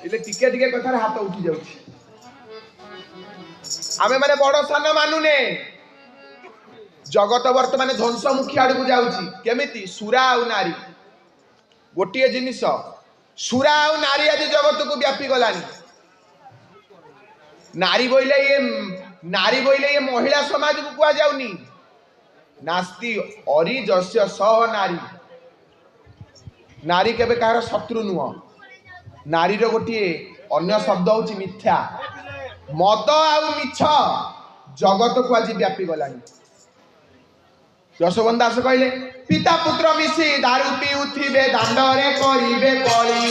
ହେଲେ ଟିକେ ଟିକେ କଥାରେ ହାତ ଉଠି ଯାଉଛି। ଆମେ ମାନେ ବଡ ସାନ ମାନୁନେ। ଜଗତ ବର୍ତ୍ତମାନ ଧ୍ୱଂସମୁଖୀ ଆଡକୁ ଯାଉଛି। କେମିତି? ସୁରା ଆଉ ନାରୀ ଗୋଟିଏ ଜିନିଷ। ସୁରା ଆଉ ନାରୀ ଆଜି ଜଗତକୁ ବ୍ୟାପି ଗଲାଣି। ନାରୀ ବୋଇଲେ ଇଏ ମହିଳା ସମାଜକୁ କୁହାଯାଉନି। ନାସ୍ତି ଅରିଜସ୍ୟ ସହ ନାରୀ। ନାରୀ କେବେ କାହାର ଶତ୍ରୁ ନୁହଁ। ନାରୀର ଗୋଟିଏ ଅନ୍ୟ ଶବ୍ଦ ହଉଛି ମିଥ୍ୟା। ମଦ ଆଉ ମିଛ ଜଗତକୁ ଆଜି ବ୍ୟାପି ଗଲାଣି। ଯଶୋବନ୍ତ ଦାସ କହିଲେ, ପିତା ପୁତ୍ର ମିଶି ଦାରୁ ପିଉଥିବେ, ଦାଣ୍ଡରେ କରିବେ କଳି।